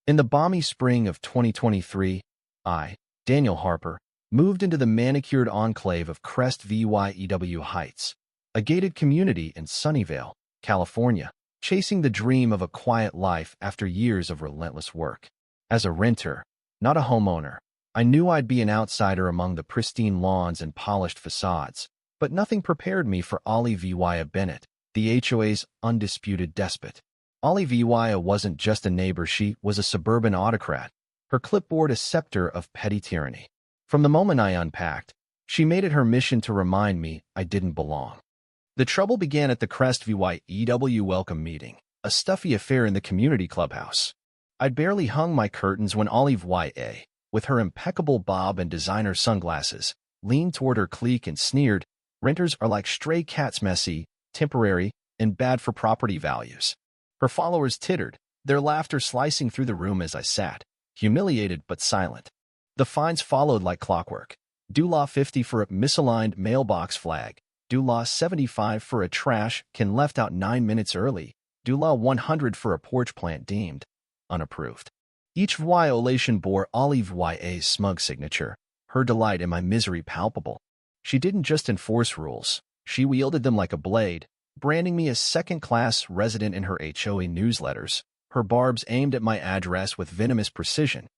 In the balmy spring of 2023, Daniel Harper, moved into the manicured enclave of Crest Vyew Heights, a gated community in Sunnyvale, California, chasing the dream of a quiet life after years of relentless work. As a renter, not a homeowner, I knew I'd be an outsider among the pristine lawns and polished facades, but nothing prepared me for Ollie Vyew Bennett, the HOA's undisputed despot. Ollie Vyew wasn't just a neighbor, she was a suburban autocrat, her clipboard a scepter of petty tyranny. From the moment I unpacked, she made it her mission to remind me I didn't belong. The trouble began at the Crest Vyew welcome meeting, a stuffy affair in the community clubhouse. I'd barely hung my curtains when Ollie Vyew, with her impeccable bob and designer sunglasses, leaned toward her clique and sneered, "Renters are like stray cats, messy, temporary, and bad for property values." Her followers tittered, their laughter slicing through the room as I sat, humiliated but silent. The fines followed like clockwork. $50 for a misaligned mailbox flag, $75 for a trash can left out 9 minutes early, $100 for a porch plant deemed unapproved. Each violation bore Ollie Vyew's smug signature, her delight in my misery palpable. She didn't just enforce rules, she wielded them like a blade, branding me as second-class resident in her HOA newsletters, her barbs aimed at my address with venomous precision.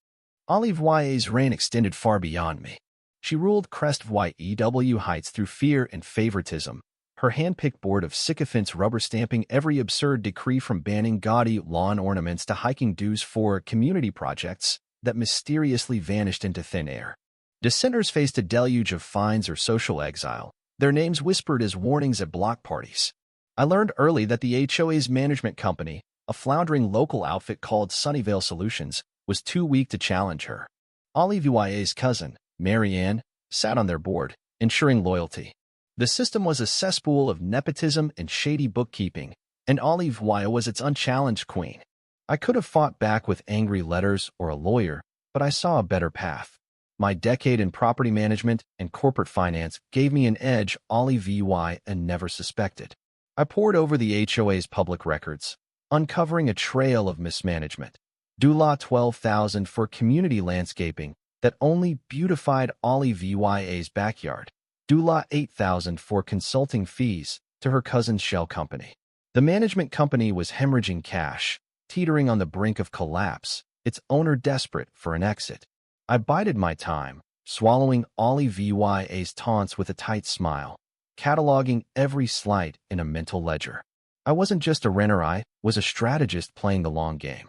Ollie Vyew's reign extended far beyond me. She ruled Crest Vyew Heights through fear and favoritism, her hand-picked board of sycophants rubber-stamping every absurd decree from banning gaudy lawn ornaments to hiking dues for community projects that mysteriously vanished into thin air. Dissenters faced a deluge of fines or social exile, their names whispered as warnings at block parties. I learned early that the HOA's management company, a floundering local outfit called Sunnyvale Solutions, was too weak to challenge her. Ollie Vyew's cousin, Mary Ann, sat on their board, ensuring loyalty. The system was a cesspool of nepotism and shady bookkeeping, and Ollie Vyew was its unchallenged queen. I could have fought back with angry letters or a lawyer, but I saw a better path. My decade in property management and corporate finance gave me an edge Ollie Vyew never suspected. I pored over the HOA's public records, uncovering a trail of mismanagement. $12,000 for community landscaping that only beautified Ollie Vyew's backyard. $8,000 for consulting fees to her cousin's shell company. The management company was hemorrhaging cash, teetering on the brink of collapse, its owner desperate for an exit. I bided my time, swallowing Ollie Vyew's taunts with a tight smile, cataloging every slight in a mental ledger. I wasn't just a renter, I was a strategist playing the long game.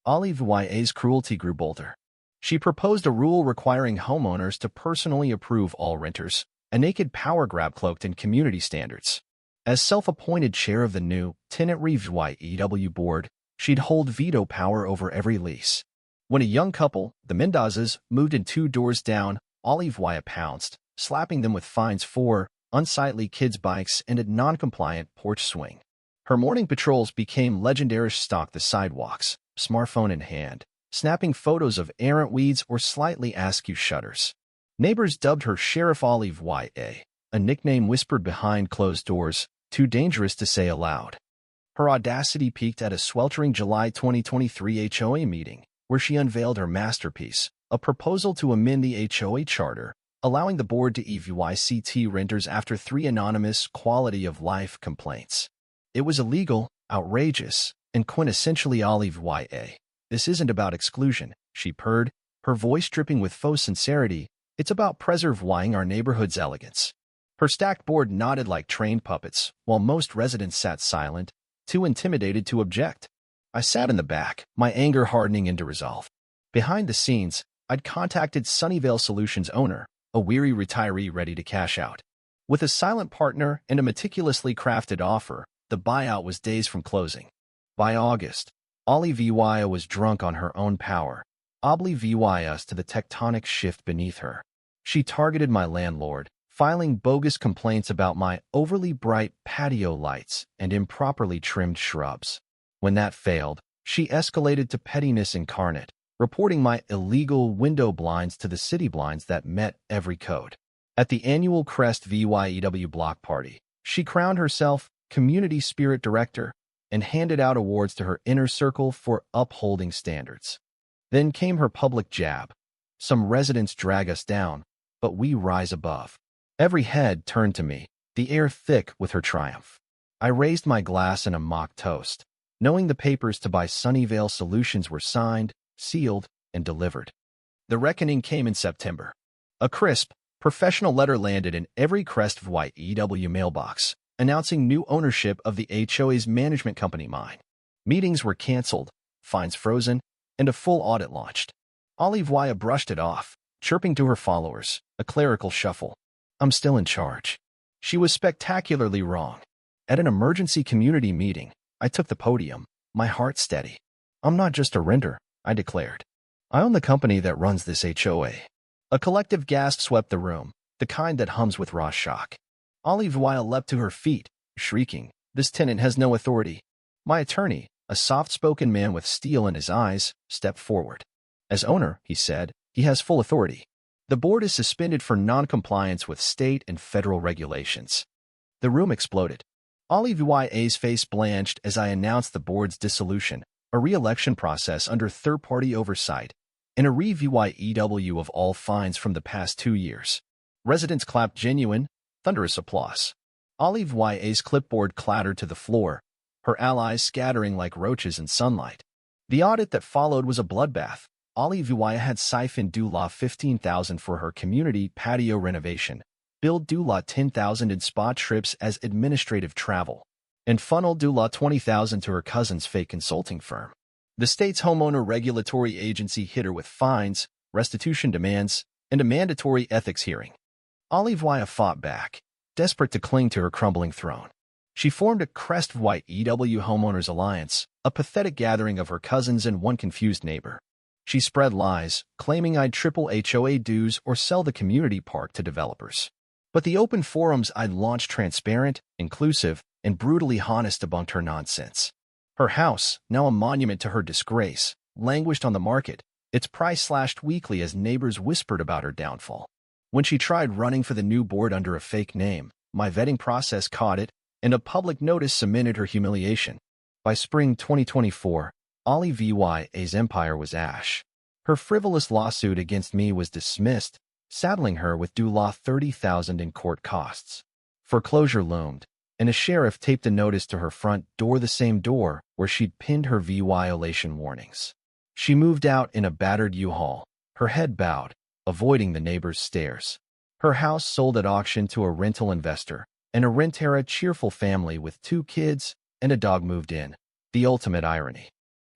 Ollie Vyew's cruelty grew bolder. She proposed a rule requiring homeowners to personally approve all renters, a naked power grab cloaked in community standards. As self-appointed chair of the new Tenant Vyew board, she'd hold veto power over every lease. When a young couple, the Mendozas, moved in 2 doors down, Ollie Vyew pounced, slapping them with fines for unsightly kids' bikes and a non-compliant porch swing. Her morning patrols became legendary, stalked the sidewalks, smartphone in hand, snapping photos of errant weeds or slightly askew shutters. Neighbors dubbed her Sheriff Ollie Vyew, a nickname whispered behind closed doors, too dangerous to say aloud. Her audacity peaked at a sweltering July 2023 HOA meeting, where she unveiled her masterpiece, a proposal to amend the HOA charter, allowing the board to evict renters after 3 anonymous quality-of-life complaints. It was illegal, outrageous, and quintessentially Ollie Vyew. "This isn't about exclusion," she purred, her voice dripping with faux sincerity. "It's about preserving our neighborhood's elegance." Her stacked board nodded like trained puppets, while most residents sat silent, too intimidated to object. I sat in the back, my anger hardening into resolve. Behind the scenes, I'd contacted Sunnyvale Solutions' owner, a weary retiree ready to cash out. With a silent partner and a meticulously crafted offer, the buyout was days from closing. By August, Ollie Vyew was drunk on her own power, oblivious to the tectonic shift beneath her. She targeted my landlord, filing bogus complaints about my overly bright patio lights and improperly trimmed shrubs. When that failed, she escalated to pettiness incarnate, reporting my illegal window blinds to the city blinds that met every code. At the annual Crest Vyew block party, she crowned herself Community Spirit Director and handed out awards to her inner circle for upholding standards. Then came her public jab. Some residents drag us down, but we rise above. Every head turned to me, the air thick with her triumph. I raised my glass in a mock toast, knowing the papers to buy Sunnyvale Solutions were signed, sealed, and delivered. The reckoning came in September. A crisp, professional letter landed in every Crest VYEW mailbox, announcing new ownership of the HOA's management company mine. Meetings were canceled, fines frozen, and a full audit launched. Olive Wya brushed it off, chirping to her followers, a clerical shuffle. I'm still in charge. She was spectacularly wrong. At an emergency community meeting, I took the podium, my heart steady. I'm not just a renter, I declared. I own the company that runs this HOA. A collective gasp swept the room, the kind that hums with raw shock. Olive Wya leapt to her feet, shrieking, "This tenant has no authority." My attorney, a soft-spoken man with steel in his eyes, stepped forward. As owner, he said, he has full authority. The board is suspended for non-compliance with state and federal regulations. The room exploded. Olive Wya's face blanched as I announced the board's dissolution, a re-election process under third-party oversight, and a review of all fines from the past 2 years. Residents clapped genuine, thunderous applause. Olive Wya's clipboard clattered to the floor, her allies scattering like roaches in sunlight. The audit that followed was a bloodbath. Olive Wya had siphoned DULA $15,000 for her community patio renovation, billed DULA $10,000 in spa trips as administrative travel, and funneled DULA $20,000 to her cousin's fake consulting firm. The state's homeowner regulatory agency hit her with fines, restitution demands, and a mandatory ethics hearing. Olive Wya fought back, desperate to cling to her crumbling throne. She formed a Crest VYEW Homeowners Alliance, a pathetic gathering of her cousins and one confused neighbor. She spread lies, claiming I'd triple HOA dues or sell the community park to developers. But the open forums I'd launched transparent, inclusive, and brutally honest debunked her nonsense. Her house, now a monument to her disgrace, languished on the market, its price slashed weekly as neighbors whispered about her downfall. When she tried running for the new board under a fake name, my vetting process caught it, and a public notice cemented her humiliation. By spring 2024, Olive Wya's empire was ash. Her frivolous lawsuit against me was dismissed, saddling her with DULA $30,000 in court costs. Foreclosure loomed, and a sheriff taped a notice to her front door, the same door where she'd pinned her violation warnings. She moved out in a battered U-Haul, her head bowed, avoiding the neighbors' stares. Her house sold at auction to a rental investor, and a rentera cheerful family with 2 kids and a dog moved in. The ultimate irony.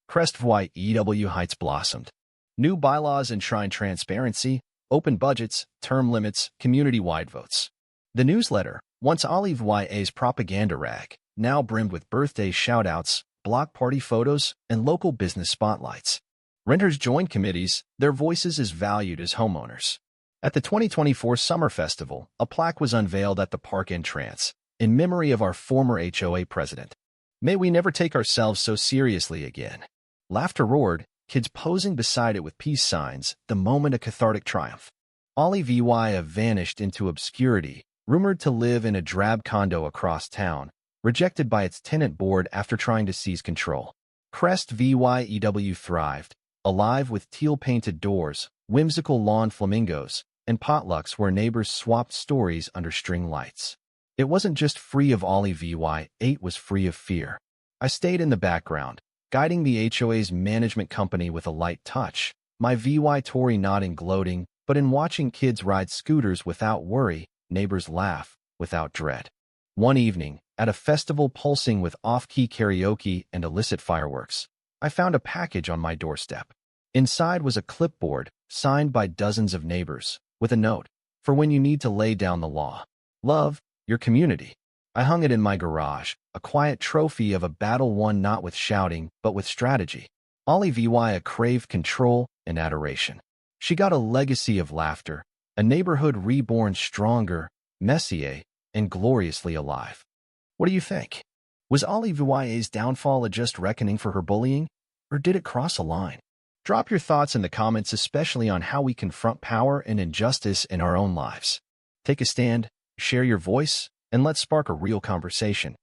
Crest VYEW Heights blossomed. New bylaws enshrined transparency, open budgets, term limits, community-wide votes. The newsletter, once Olive Wya's propaganda rag, now brimmed with birthday shout-outs, block party photos, and local business spotlights. Renters joined committees, their voices as valued as homeowners. At the 2024 Summer Festival, a plaque was unveiled at the park entrance, in memory of our former HOA president. May we never take ourselves so seriously again. Laughter roared, kids posing beside it with peace signs, the moment a cathartic triumph. Olive Wya vanished into obscurity, rumored to live in a drab condo across town, rejected by its tenant board after trying to seize control. Crest VYEW thrived, alive with teal-painted doors, whimsical lawn flamingos, and potlucks where neighbors swapped stories under string lights. It wasn't just free of Olive Wya, it was free of fear. I stayed in the background, guiding the HOA's management company with a light touch, my VY Tory not in gloating, but in watching kids ride scooters without worry, neighbors laugh without dread. One evening, at a festival pulsing with off-key karaoke and illicit fireworks, I found a package on my doorstep. Inside was a clipboard, signed by dozens of neighbors, with a note, "For when you need to lay down the law. Love, your community." I hung it in my garage, a quiet trophy of a battle won not with shouting, but with strategy. Olive Wya craved control and adoration. She got a legacy of laughter, a neighborhood reborn stronger, messier, and gloriously alive. What do you think? Was Olive Wya's downfall a just reckoning for her bullying, or did it cross a line? Drop your thoughts in the comments, especially on how we confront power and injustice in our own lives. Take a stand, share your voice, and let's spark a real conversation.